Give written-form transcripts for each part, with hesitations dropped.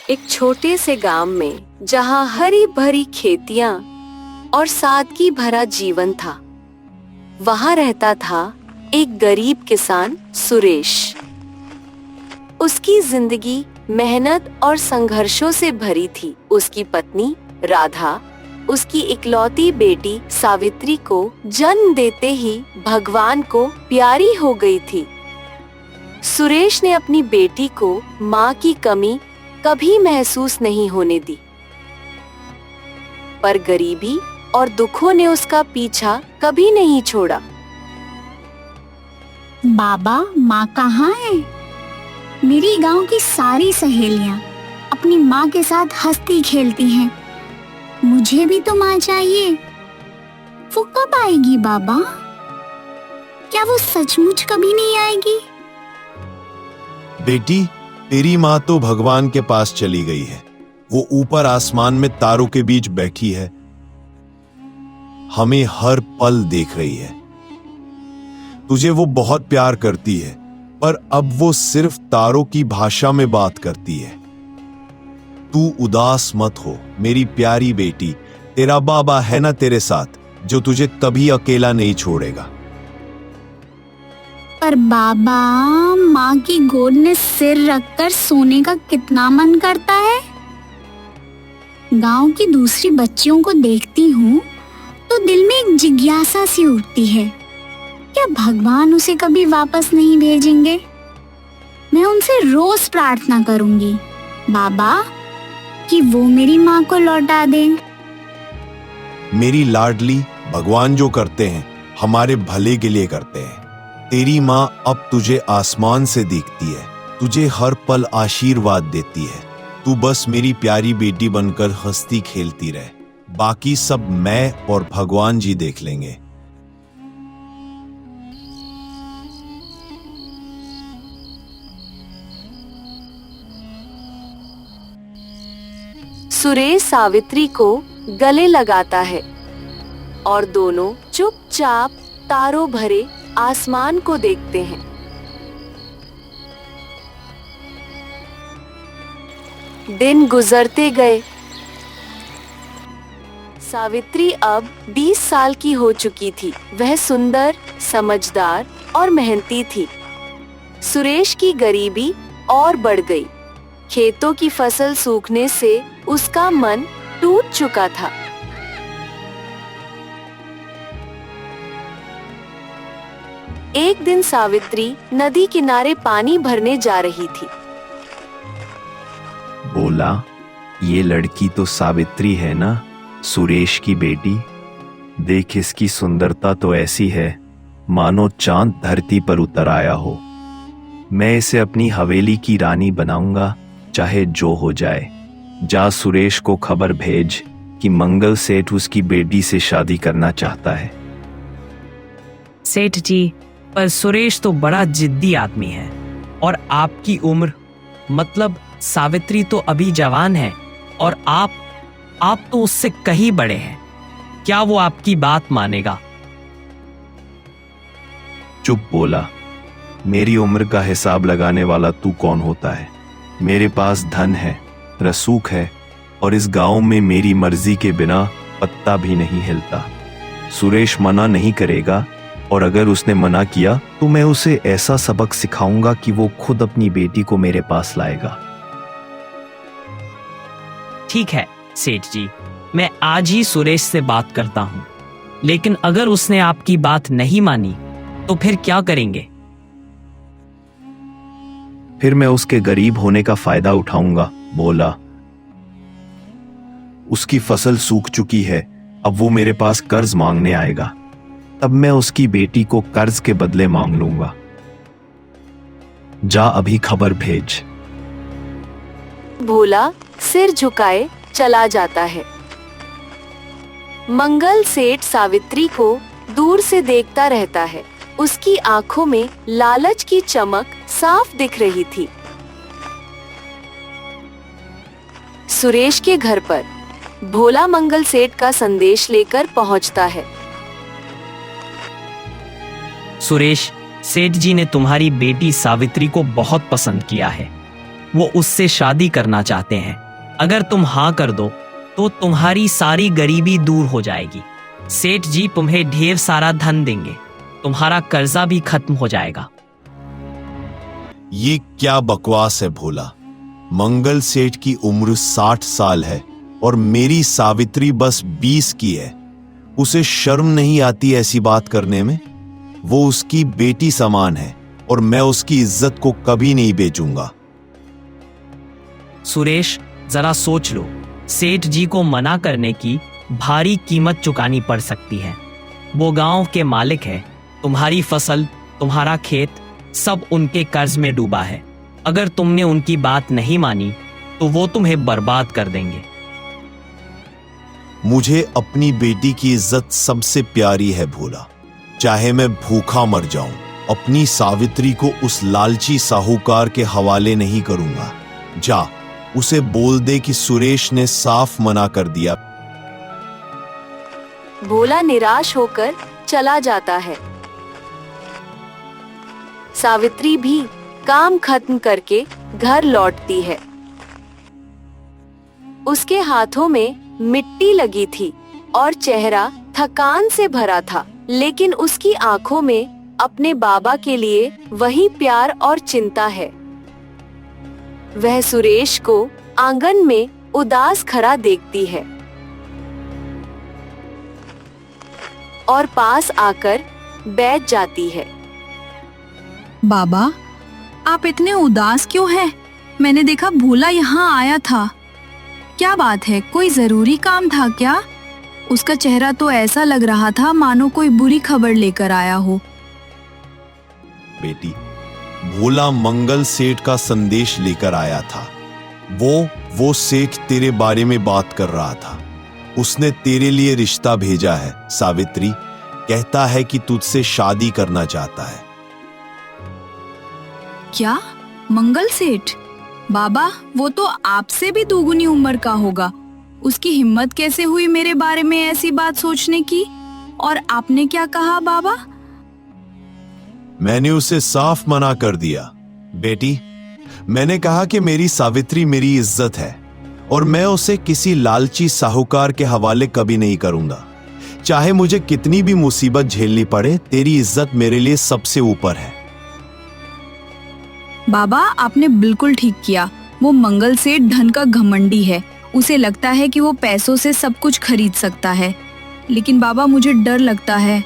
एक छोटे से गांव में जहां हरी भरी खेतियां और सादगी भरा जीवन था, वहां रहता था एक गरीब किसान सुरेश। उसकी जिंदगी मेहनत और संघर्षों से भरी थी। उसकी पत्नी राधा उसकी इकलौती बेटी सावित्री को जन्म देते ही भगवान को प्यारी हो गई थी। सुरेश ने अपनी बेटी को माँ की कमी कभी महसूस नहीं होने दी, पर गरीबी और दुखों ने उसका पीछा कभी नहीं छोड़ा। बाबा, माँ कहाँ है? मेरी गांव की सारी सहेलियां अपनी माँ के साथ हंसती खेलती हैं। मुझे भी तो माँ चाहिए। वो कब आएगी बाबा? क्या वो सचमुच कभी नहीं आएगी? बेटी, तेरी माँ तो भगवान के पास चली गई है। वो ऊपर आसमान में तारों के बीच बैठी है, हमें हर पल देख रही है। तुझे वो बहुत प्यार करती है, पर अब वो सिर्फ तारों की भाषा में बात करती है। तू उदास मत हो मेरी प्यारी बेटी, तेरा बाबा है ना तेरे साथ, जो तुझे कभी अकेला नहीं छोड़ेगा। पर बाबा, माँ की गोद में सिर रखकर सोने का कितना मन करता है। गांव की दूसरी बच्चियों को देखती हूँ तो दिल में एक जिज्ञासा सी उठती है, क्या भगवान उसे कभी वापस नहीं भेजेंगे? मैं उनसे रोज प्रार्थना करूंगी, बाबा, कि वो मेरी माँ को लौटा दें। मेरी लाडली, भगवान जो करते हैं हमारे भले के लिए करते हैं। तेरी माँ अब तुझे आसमान से देखती है, तुझे हर पल आशीर्वाद देती है। तू बस मेरी प्यारी बेटी बनकर हंसती खेलती रह, बाकी सब मैं और भगवान जी देख लेंगे। सुरेश सावित्री को गले लगाता है और दोनों चुपचाप तारों भरे आसमान को देखते हैं। दिन गुजरते गए। सावित्री अब 20 साल की हो चुकी थी। वह सुंदर, समझदार और मेहनती थी। सुरेश की गरीबी और बढ़ गई। खेतों की फसल सूखने से उसका मन टूट चुका था। एक दिन सावित्री नदी किनारे पानी भरने जा रही थी। बोला, ये लड़की तो सावित्री है ना, सुरेश की बेटी। देख, इसकी सुंदरता तो ऐसी है मानो चांद धरती पर उतर आया हो। मैं इसे अपनी हवेली की रानी बनाऊंगा, चाहे जो हो जाए। जा सुरेश को खबर भेज कि मंगल सेठ उसकी बेटी से शादी करना चाहता है। सेठ जी, पर सुरेश तो बड़ा जिद्दी आदमी है, और आपकी उम्र, मतलब सावित्री तो अभी जवान है, और आप तो उससे कहीं बड़े हैं। क्या वो आपकी बात मानेगा? चुप बोला। मेरी उम्र का हिसाब लगाने वाला तू कौन होता है? मेरे पास धन है, रसूख है, और इस गांव में मेरी मर्जी के बिना पत्ता भी नहीं हिलता। सुरेश मना नहीं करेगा, और अगर उसने मना किया तो मैं उसे ऐसा सबक सिखाऊंगा कि वो खुद अपनी बेटी को मेरे पास लाएगा। ठीक है सेठ जी, मैं आज ही सुरेश से बात करता हूँ। लेकिन अगर उसने आपकी बात नहीं मानी तो फिर क्या करेंगे? फिर मैं उसके गरीब होने का फायदा उठाऊंगा। बोला, उसकी फसल सूख चुकी है, अब वो मेरे पास कर्ज मांगने आएगा, तब मैं उसकी बेटी को कर्ज के बदले मांग लूंगा। जा अभी खबर भेज। भोला सिर झुकाए चला जाता है। मंगल सेठ सावित्री को दूर से देखता रहता है। उसकी आंखों में लालच की चमक साफ दिख रही थी। सुरेश के घर पर भोला मंगल सेठ का संदेश लेकर पहुंचता है। सुरेश, सेठ जी ने तुम्हारी बेटी सावित्री को बहुत पसंद किया है। वो उससे शादी करना चाहते हैं। अगर तुम हाँ कर दो तो तुम्हारी सारी गरीबी दूर हो जाएगी। सेठ जी तुम्हें ढेर सारा धन देंगे। तुम्हारा कर्जा भी खत्म हो जाएगा। ये क्या बकवास है भोला। मंगल सेठ की उम्र 60 साल है और मेरी सावित्री बस 20 की है। उसे शर्म नहीं आती ऐसी बात करने में? वो उसकी बेटी समान है और मैं उसकी इज्जत को कभी नहीं बेचूंगा। सुरेश, जरा सोच लो। सेठ जी को मना करने की भारी कीमत चुकानी पड़ सकती है। वो गांव के मालिक है। तुम्हारी फसल, तुम्हारा खेत, सब उनके कर्ज में डूबा है। अगर तुमने उनकी बात नहीं मानी तो वो तुम्हें बर्बाद कर देंगे। मुझे अपनी बेटी की इज्जत सबसे प्यारी है भोला। चाहे मैं भूखा मर जाऊं, अपनी सावित्री को उस लालची साहूकार के हवाले नहीं करूंगा। जा, उसे बोल दे कि सुरेश ने साफ मना कर दिया। भोला निराश होकर चला जाता है। सावित्री भी काम खत्म करके घर लौटती है। उसके हाथों में मिट्टी लगी थी और चेहरा थकान से भरा था, लेकिन उसकी आंखों में अपने बाबा के लिए वही प्यार और चिंता है। वह सुरेश को आंगन में उदास खड़ा देखती है और पास आकर बैठ जाती है। बाबा, आप इतने उदास क्यों हैं? मैंने देखा भोला यहाँ आया था। क्या बात है, कोई जरूरी काम था क्या? उसका चेहरा तो ऐसा लग रहा था मानो कोई बुरी खबर लेकर आया हो। बेटी, भोला मंगल सेठ का संदेश लेकर आया था। वो सेठ तेरे बारे में बात कर रहा था। उसने तेरे लिए रिश्ता भेजा है। सावित्री कहता है कि तुझसे शादी करना चाहता है। क्या? मंगल सेठ? बाबा, वो तो आपसे भी दोगुनी उम्र का होगा। उसकी हिम्मत कैसे हुई मेरे बारे में ऐसी बात सोचने की? और आपने क्या कहा बाबा? मैंने उसे साफ मना कर दिया। बेटी, मैंने कहा कि मेरी सावित्री मेरी इज्जत है और मैं उसे किसी लालची साहूकार के हवाले कभी नहीं करूंगा। चाहे मुझे कितनी भी मुसीबत झेलनी पड़े, तेरी इज्जत मेरे लिए सबसे ऊपर है। बाबा, आपने बिल्कुल ठीक किया। वो मंगल सेठ धन का घमंडी है। उसे लगता है कि वो पैसों से सब कुछ खरीद सकता है। लेकिन बाबा, मुझे डर लगता है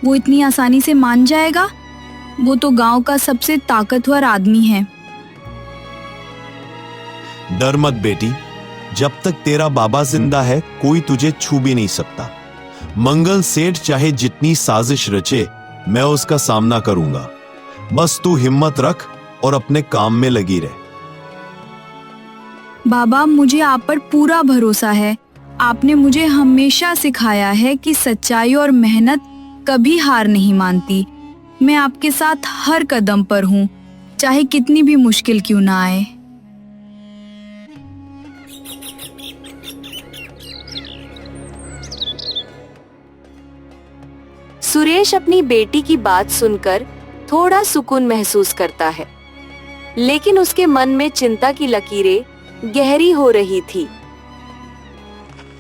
वो इतनी आसानी से मान जाएगा। वो तो गांव का सबसे ताकतवर आदमी है। डर मत बेटी, जब तक तेरा बाबा जिंदा है कोई तुझे छू भी नहीं सकता। मंगल सेठ चाहे जितनी साजिश रचे, मैं उसका सामना करूंगा। बस तू हिम्मत रख और अपने काम में लगी रह। बाबा, मुझे आप पर पूरा भरोसा है। आपने मुझे हमेशा सिखाया है कि सच्चाई और मेहनत कभी हार नहीं मानती। मैं आपके साथ हर कदम पर हूँ, चाहे कितनी भी मुश्किल क्यों ना आए। सुरेश अपनी बेटी की बात सुनकर थोड़ा सुकून महसूस करता है, लेकिन उसके मन में चिंता की लकीरें गहरी हो रही थी।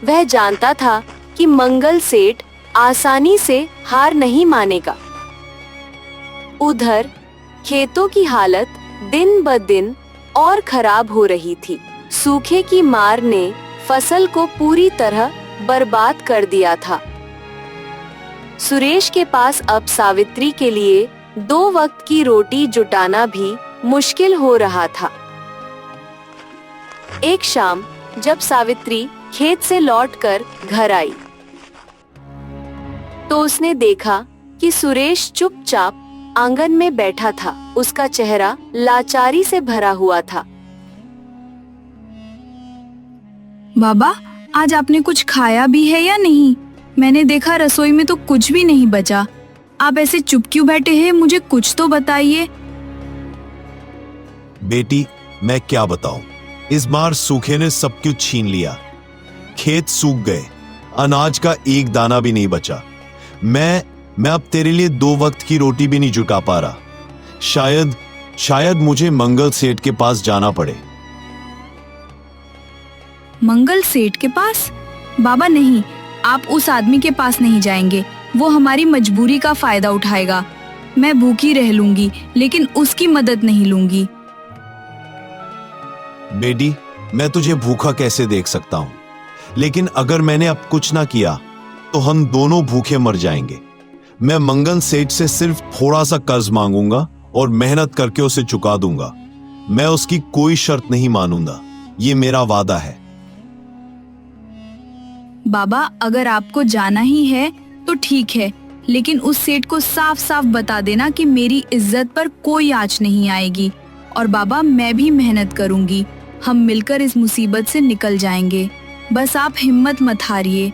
वह जानता था कि मंगल सेठ आसानी से हार नहीं मानेगा। उधर खेतों की हालत दिन ब दिन और खराब हो रही थी। सूखे की मार ने फसल को पूरी तरह बर्बाद कर दिया था। सुरेश के पास अब सावित्री के लिए 2 वक्त की रोटी जुटाना भी मुश्किल हो रहा था। एक शाम जब सावित्री खेत से लौटकर घर आई, तो उसने देखा कि सुरेश चुपचाप आंगन में बैठा था। उसका चेहरा लाचारी से भरा हुआ था। बाबा, आज आपने कुछ खाया भी है या नहीं? मैंने देखा रसोई में तो कुछ भी नहीं बचा। आप ऐसे चुप क्यों बैठे हैं? मुझे कुछ तो बताइए। बेटी, मैं क्या बताऊं, इस बार सूखे ने सब कुछ छीन लिया। खेत सूख गए, अनाज का एक दाना भी नहीं बचा। मैं अब तेरे लिए 2 वक्त की रोटी भी नहीं जुटा पा रहा। शायद मुझे मंगल सेठ के पास जाना पड़े। मंगल सेठ के पास? बाबा नहीं, आप उस आदमी के पास नहीं जाएंगे। वो हमारी मजबूरी का फायदा उठाएगा। मैं भूखी रह लूंगी लेकिन उसकी मदद नहीं लूंगी। बेटी, मैं तुझे भूखा कैसे देख सकता हूं? लेकिन अगर मैंने अब कुछ ना किया तो हम दोनों भूखे मर जाएंगे। मैं मंगल सेठ से सिर्फ थोड़ा सा कर्ज मांगूंगा और मेहनत करके उसे चुका दूंगा। मैं उसकी कोई शर्त नहीं मानूंगा, ये मेरा वादा है। बाबा, अगर आपको जाना ही है तो ठीक है, लेकिन उस सेठ को साफ साफ बता देना कि मेरी इज्जत पर कोई आंच नहीं आएगी। और बाबा, मैं भी मेहनत करूंगी। हम मिलकर इस मुसीबत से निकल जाएंगे। बस आप हिम्मत मत हारिए।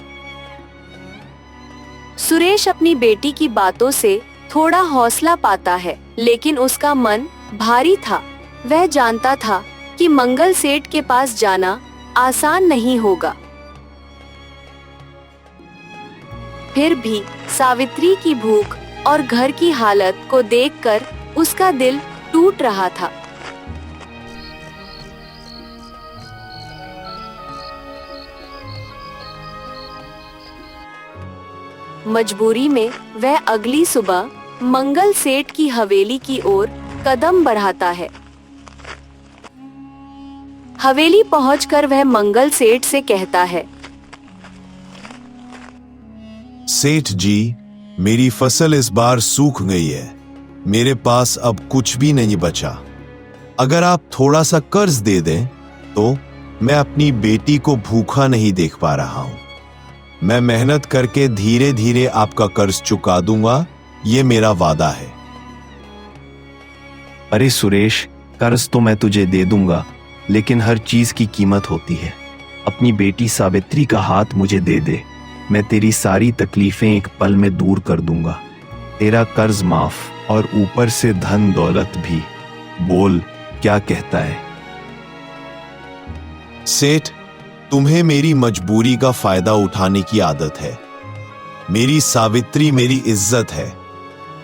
सुरेश अपनी बेटी की बातों से थोड़ा हौसला पाता है, लेकिन उसका मन भारी था। वह जानता था कि मंगल सेठ के पास जाना आसान नहीं होगा। फिर भी सावित्री की भूख और घर की हालत को देखकर उसका दिल टूट रहा था। मजबूरी में वह अगली सुबह मंगल सेठ की हवेली की ओर कदम बढ़ाता है। हवेली पहुंचकर वह मंगल सेठ से कहता है, सेठ जी, मेरी फसल इस बार सूख गई है। मेरे पास अब कुछ भी नहीं बचा। अगर आप थोड़ा सा कर्ज दे दें तो मैं अपनी बेटी को भूखा नहीं देख पा रहा हूं। मैं मेहनत करके धीरे धीरे आपका कर्ज चुका दूंगा, ये मेरा वादा है। अरे सुरेश, कर्ज तो मैं तुझे दे दूंगा, लेकिन हर चीज की कीमत होती है। अपनी बेटी सावित्री का हाथ मुझे दे दे। मैं तेरी सारी तकलीफें एक पल में दूर कर दूंगा। तेरा कर्ज माफ और ऊपर से धन दौलत भी। बोल, क्या कहता है? सेठ, तुम्हें मेरी मजबूरी का फायदा उठाने की आदत है। मेरी सावित्री मेरी इज्जत है।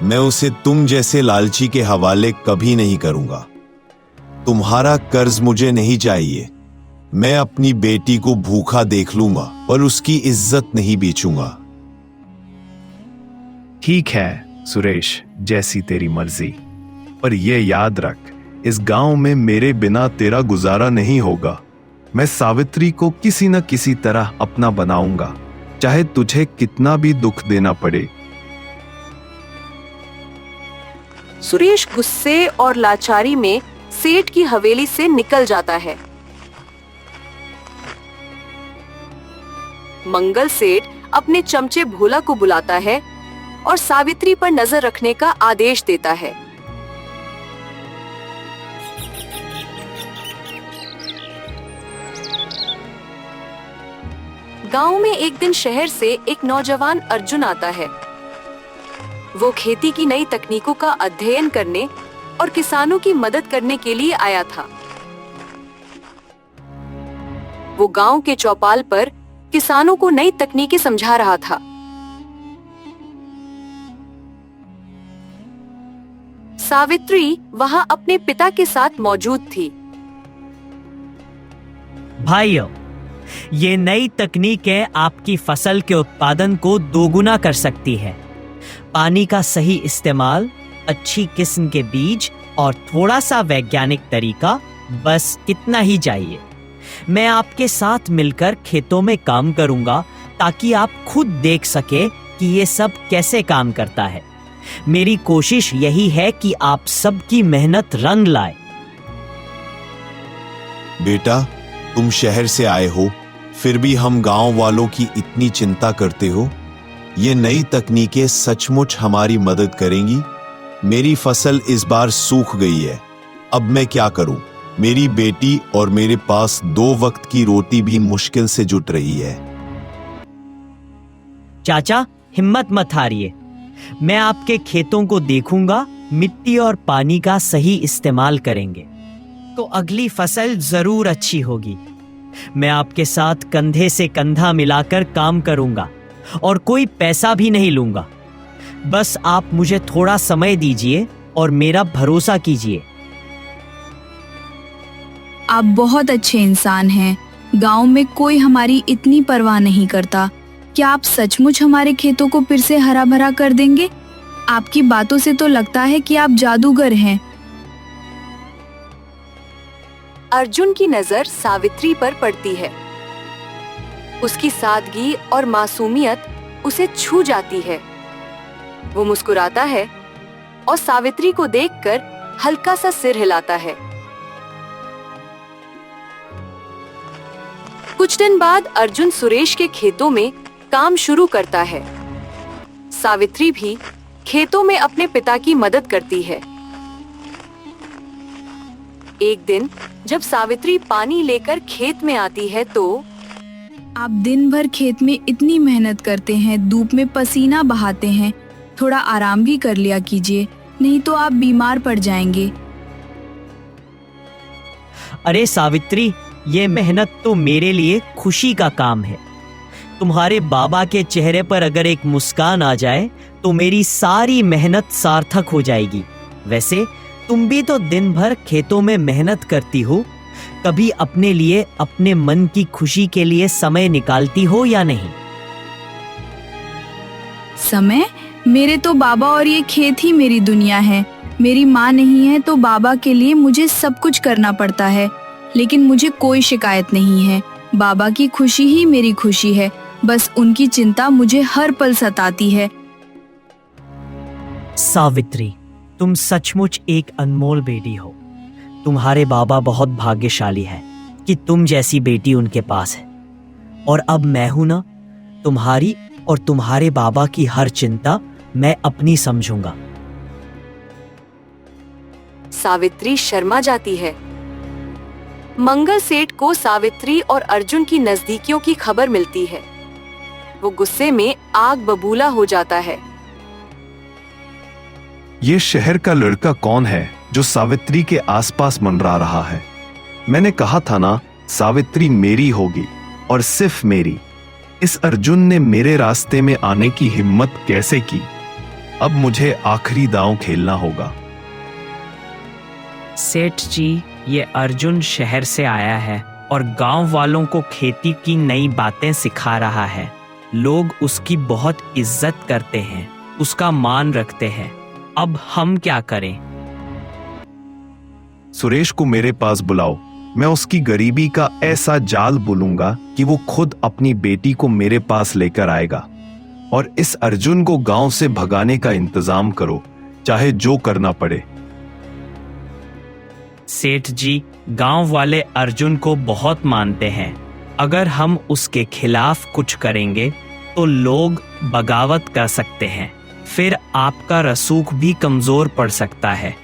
मैं उसे तुम जैसे लालची के हवाले कभी नहीं करूंगा। तुम्हारा कर्ज मुझे नहीं चाहिए। मैं अपनी बेटी को भूखा देख लूंगा पर उसकी इज्जत नहीं बेचूंगा। ठीक है सुरेश, जैसी तेरी मर्जी। पर यह याद रख, इस गांव में मेरे बिना तेरा गुजारा नहीं होगा। मैं सावित्री को किसी न किसी तरह अपना बनाऊंगा, चाहे तुझे कितना भी दुख देना पड़े। सुरेश गुस्से और लाचारी में सेठ की हवेली से निकल जाता है। मंगल सेठ अपने चमचे भोला को बुलाता है और सावित्री पर नजर रखने का आदेश देता है। गांव में एक दिन शहर से एक नौजवान अर्जुन आता है। वो खेती की नई तकनीकों का अध्ययन करने और किसानों की मदद करने के लिए आया था। वो गांव के चौपाल पर किसानों को नई तकनीकें समझा रहा था। सावित्री वहां अपने पिता के साथ मौजूद थी। भाइयों, ये नई तकनीकें आपकी फसल के उत्पादन को दोगुना कर सकती है। पानी का सही इस्तेमाल, अच्छी किस्म के बीज और थोड़ा सा वैज्ञानिक तरीका, बस इतना ही चाहिए। मैं आपके साथ मिलकर खेतों में काम करूंगा ताकि आप खुद देख सके कि ये सब कैसे काम करता है। मेरी कोशिश यही है कि आप सबकी मेहनत रंग लाए। बेटा, तुम शहर से आए हो, फिर भी हम गांव वालों की इतनी चिंता करते हो। ये नई तकनीकें सचमुच हमारी मदद करेंगी। मेरी फसल इस बार सूख गई है, अब मैं क्या करूं? मेरी बेटी और मेरे पास 2 वक्त की रोटी भी मुश्किल से जुट रही है। चाचा, हिम्मत मत हारिए। मैं आपके खेतों को देखूंगा, मिट्टी और पानी का सही इस्तेमाल करेंगे तो अगली फसल जरूर अच्छी होगी। मैं आपके साथ कंधे से कंधा मिलाकर काम करूंगा और कोई पैसा भी नहीं लूंगा। बस आप मुझे थोड़ा समय दीजिए और मेरा भरोसा कीजिए। आप बहुत अच्छे इंसान हैं। गांव में कोई हमारी इतनी परवाह नहीं करता। क्या आप सचमुच हमारे खेतों को फिर से हरा भरा कर देंगे? आपकी बातों से तो लगता है कि आप जादूगर हैं। अर्जुन की नजर सावित्री पर पड़ती है। उसकी सादगी और मासूमियत उसे छू जाती है। वो मुस्कुराता है और सावित्री को देखकर हल्का सा सिर हिलाता है। कुछ दिन बाद अर्जुन सुरेश के खेतों में काम शुरू करता है। सावित्री भी खेतों में अपने पिता की मदद करती है। एक दिन जब सावित्री पानी लेकर खेत में आती है तो आप दिन भर खेत में इतनी मेहनत करते हैं, धूप में पसीना बहाते हैं। थोड़ा आराम भी कर लिया कीजिए, नहीं तो आप बीमार पड़ जाएंगे। अरे सावित्री, ये मेहनत तो मेरे लिए खुशी का काम है। तुम्हारे बाबा के चेहरे पर अगर एक मुस्कान आ जाए तो मेरी सारी मेहनत सार्थक हो जाएगी। वैसे तुम भी तो दिन भर खेतों में मेहनत करती हो, कभी अपने लिए, अपने मन की खुशी के लिए समय निकालती हो या नहीं? समय? मेरे तो बाबा और ये खेत ही मेरी दुनिया है। मेरी माँ नहीं है तो बाबा के लिए मुझे सब कुछ करना पड़ता है, लेकिन मुझे कोई शिकायत नहीं है। बाबा की खुशी ही मेरी खुशी है। बस उनकी चिंता मुझे हर पल सताती है। सावित्री, तुम सचमुच एक अनमोल बेटी हो। तुम्हारे बाबा बहुत भाग्यशाली हैं कि तुम जैसी बेटी उनके पास है। और अब मैं हूं ना, तुम्हारी और तुम्हारे बाबा की हर चिंता मैं अपनी समझूंगा। सावित्री शर्मा जाती है। मंगल सेठ को सावित्री और अर्जुन की नजदीकियों की खबर मिलती है। वो गुस्से में आग बबूला हो जाता है। ये शहर का लड़का कौन है जो सावित्री के आसपास मंडरा रहा है? मैंने कहा था ना, सावित्री मेरी होगी और सिर्फ मेरी। इस अर्जुन ने मेरे रास्ते में आने की हिम्मत कैसे की? अब मुझे आखिरी दांव खेलना होगा। सेठ जी, ये अर्जुन शहर से आया है और गांव वालों को खेती की नई बातें सिखा रहा है। लोग उसकी बहुत इज्जत करते हैं, उसका मान रखते हैं। अब हम क्या करें? सुरेश को मेरे पास बुलाओ। मैं उसकी गरीबी का ऐसा जाल बुनूंगा कि वो खुद अपनी बेटी को मेरे पास लेकर आएगा। और इस अर्जुन को गांव से भगाने का इंतजाम करो, चाहे जो करना पड़े। सेठ जी, गांव वाले अर्जुन को बहुत मानते हैं। अगर हम उसके खिलाफ कुछ करेंगे तो लोग बगावत कर सकते हैं। फिर आपका रसूख भी कमजोर पड़ सकता है।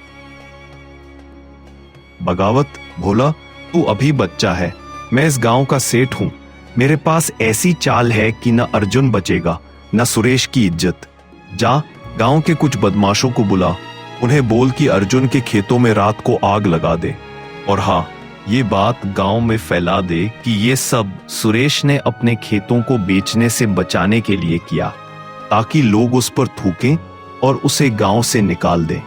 बगावत? भोला, तू अभी बच्चा है। मैं इस गांव का सेठ हूं। मेरे पास ऐसी चाल है कि न अर्जुन बचेगा न सुरेश की इज्जत। जा, गांव के कुछ बदमाशों को बुला। उन्हें बोल कि अर्जुन के खेतों में रात को आग लगा दे। और हाँ, ये बात गांव में फैला दे कि ये सब सुरेश ने अपने खेतों को बेचने से बचाने के लिए किया, ताकि लोग उस पर थूकें और उसे गांव से निकाल दें।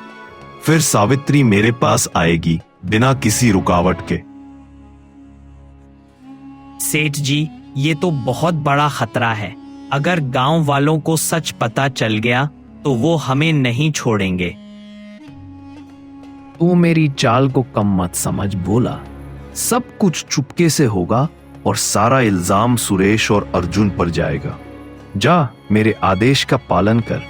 फिर सावित्री मेरे पास आएगी बिना किसी रुकावट के। सेठ जी, ये तो बहुत बड़ा खतरा है। अगर गांव वालों को सच पता चल गया तो वो हमें नहीं छोड़ेंगे। तू मेरी चाल को कम मत समझ बोला। सब कुछ चुपके से होगा और सारा इल्जाम सुरेश और अर्जुन पर जाएगा। जा, मेरे आदेश का पालन कर।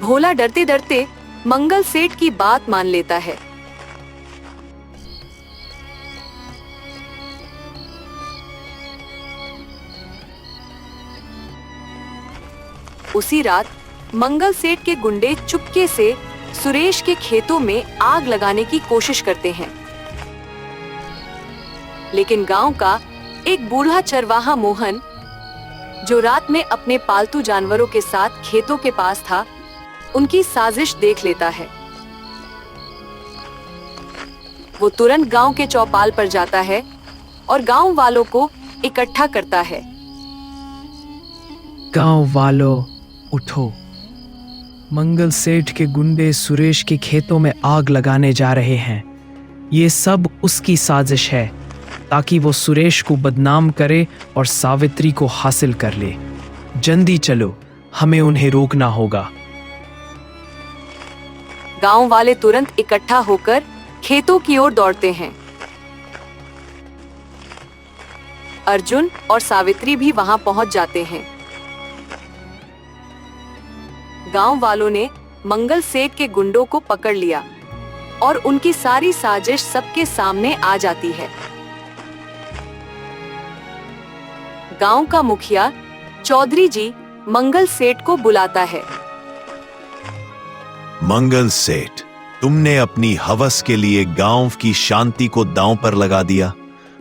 भोला डरते डरते मंगल सेठ की बात मान लेता है। उसी रात मंगल सेठ के गुंडे चुपके से सुरेश के खेतों में आग लगाने की कोशिश करते हैं। लेकिन गांव का एक बूढ़ा चरवाहा मोहन, जो रात में अपने पालतू जानवरों के साथ खेतों के पास था, उनकी साजिश देख लेता है। वो तुरंत गांव के चौपाल पर जाता है और गांव वालों को इकट्ठा करता है। गांव वालों, उठो। मंगल सेठ के गुंडे सुरेश के खेतों में आग लगाने जा रहे हैं। ये सब उसकी साजिश है ताकि वो सुरेश को बदनाम करे और सावित्री को हासिल कर ले। जल्दी चलो, हमें उन्हें रोकना होगा। गांव वाले तुरंत इकट्ठा होकर खेतों की ओर दौड़ते हैं। अर्जुन और सावित्री भी वहां पहुंच जाते हैं। गांव वालों ने मंगल सेठ के गुंडों को पकड़ लिया और उनकी सारी साजिश सबके सामने आ जाती है। गांव का मुखिया चौधरी जी मंगल सेठ को बुलाता है। मंगल सेठ, तुमने अपनी हवस के लिए गांव की शांति को दांव पर लगा दिया।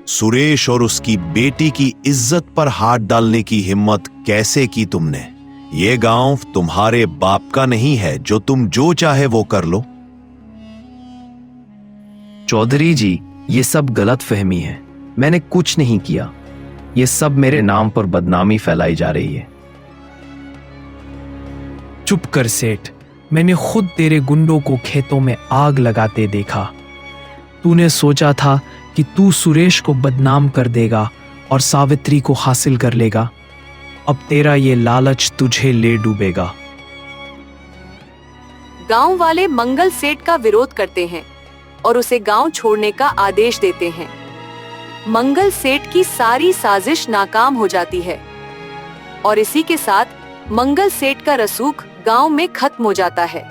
सुरेश और उसकी बेटी की इज्जत पर हाथ डालने की हिम्मत कैसे की तुमने? ये गांव तुम्हारे बाप का नहीं है जो तुम जो चाहे वो कर लो। चौधरी जी, ये सब गलत फहमी है। मैंने कुछ नहीं किया। ये सब मेरे नाम पर बदनामी फैलाई जा रही है। चुप कर सेठ, मैंने खुद तेरे गुंडों को खेतों में आग लगाते देखा। तूने सोचा था कि तू सुरेश को बदनाम कर देगा और सावित्री को हासिल कर लेगा। अब तेरा ये लालच तुझे ले डूबेगा। गांव वाले मंगल सेठ का विरोध करते हैं और उसे गांव छोड़ने का आदेश देते हैं। मंगल सेठ की सारी साजिश नाकाम हो जाती है और इसी के साथ मंगल सेठ का रसूख गांव में खत्म हो जाता है।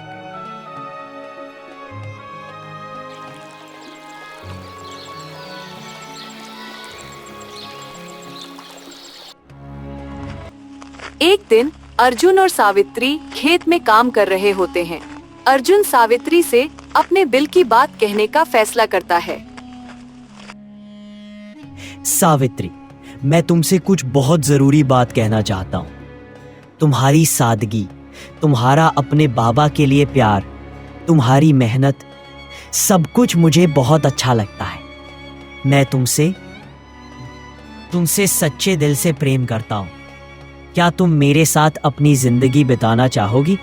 एक दिन अर्जुन और सावित्री खेत में काम कर रहे होते हैं। अर्जुन सावित्री से अपने दिल की बात कहने का फैसला करता है। सावित्री, मैं तुमसे कुछ बहुत जरूरी बात कहना चाहता हूँ। तुम्हारी सादगी, तुम्हारा अपने बाबा के लिए प्यार, तुम्हारी मेहनत, सब कुछ मुझे बहुत अच्छा लगता है। मैं तुमसे सच्चे दिल से प्रेम करता हूँ। क्या तुम मेरे साथ अपनी जिंदगी बिताना चाहोगी?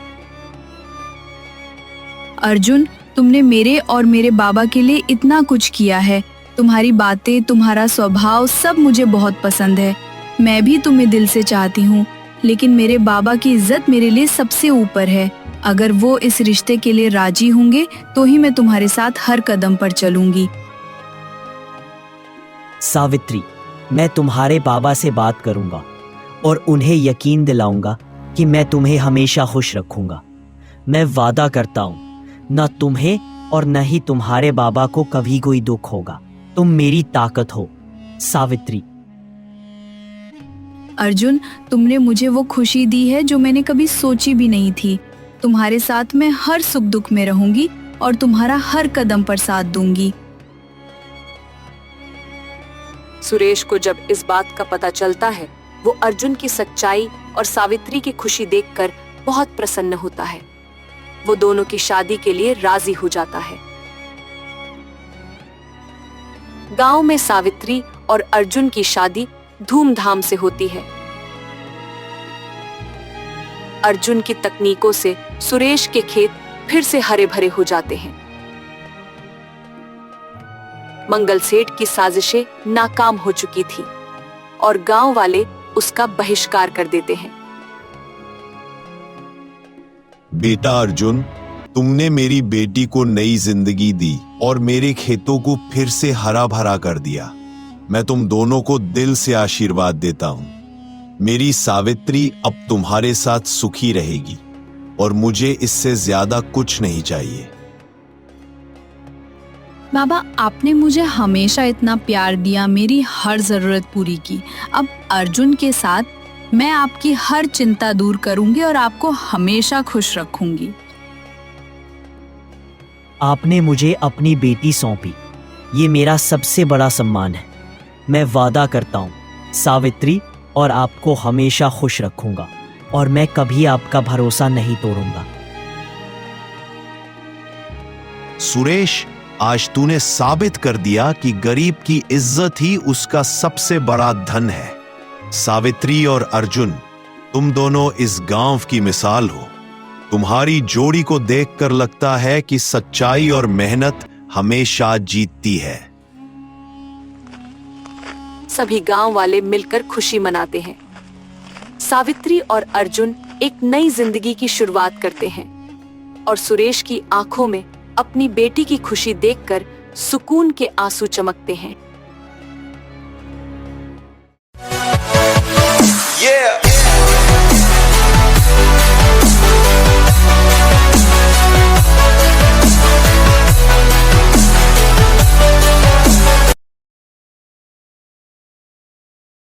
अर्जुन, तुमने मेरे और मेरे बाबा के लिए इतना कुछ किया है। तुम्हारी बातें, तुम्हारा स्वभाव सब मुझे बहुत पसंद है। मैं भी तुम्हें दिल से चाहती हूँ, लेकिन मेरे बाबा की इज्जत मेरे लिए सबसे ऊपर है। अगर वो इस रिश्ते के लिए राजी होंगे तो ही मैं तुम्हारे साथ हर कदम पर चलूंगी। सावित्री, मैं तुम्हारे बाबा से बात करूंगा और उन्हें यकीन दिलाऊंगा कि मैं तुम्हें हमेशा खुश रखूंगा। मैं वादा करता हूँ, न तुम्हें और न ही तुम्हारे बाबा को कभी कोई दुख होगा। तुम मेरी ताकत हो, सावित्री। अर्जुन, तुमने मुझे वो खुशी दी है जो मैंने कभी सोची भी नहीं थी। तुम्हारे साथ मैं हर सुख दुख में रहूंगी और तुम्हारा हर कदम पर साथ दूंगी। सुरेश को जब इस बात का पता चलता है, वो अर्जुन की सच्चाई और सावित्री की खुशी देखकर बहुत प्रसन्न होता है। वो दोनों की शादी के लिए राजी हो जाता है। गांव में सावित्री और अर्जुन की शादी धूमधाम से होती है। अर्जुन की तकनीकों से सुरेश के खेत फिर से हरे भरे हो जाते हैं। मंगल सेठ की साजिशें नाकाम हो चुकी थी और गांव वाले उसका बहिष्कार कर देते हैं। बेटा अर्जुन, तुमने मेरी बेटी को नई जिंदगी दी और मेरे खेतों को फिर से हरा भरा कर दिया। मैं तुम दोनों को दिल से आशीर्वाद देता हूं। मेरी सावित्री अब तुम्हारे साथ सुखी रहेगी और मुझे इससे ज्यादा कुछ नहीं चाहिए। बाबा, आपने मुझे हमेशा इतना प्यार दिया, मेरी हर जरूरत पूरी की। अब अर्जुन के साथ मैं आपकी हर चिंता दूर करूंगी और आपको हमेशा खुश रखूंगी। आपने मुझे अपनी बेटी सौंपी, ये मेरा सबसे बड़ा सम्मान है। मैं वादा करता हूँ, सावित्री और आपको हमेशा खुश रखूंगा और मैं कभी आपका भरोसा नहीं तोड़ूंगा। सुरेश, आज तूने साबित कर दिया कि गरीब की इज्जत ही उसका सबसे बड़ा धन है। सावित्री और अर्जुन, तुम दोनों इस गांव की मिसाल हो। तुम्हारी जोड़ी को देखकर लगता है कि सच्चाई और मेहनत हमेशा जीतती है। सभी गांव वाले मिलकर खुशी मनाते हैं। सावित्री और अर्जुन एक नई जिंदगी की शुरुआत करते हैं और सुरेश की आंखों में अपनी बेटी की खुशी देखकर सुकून के आंसू चमकते हैं। Yeah.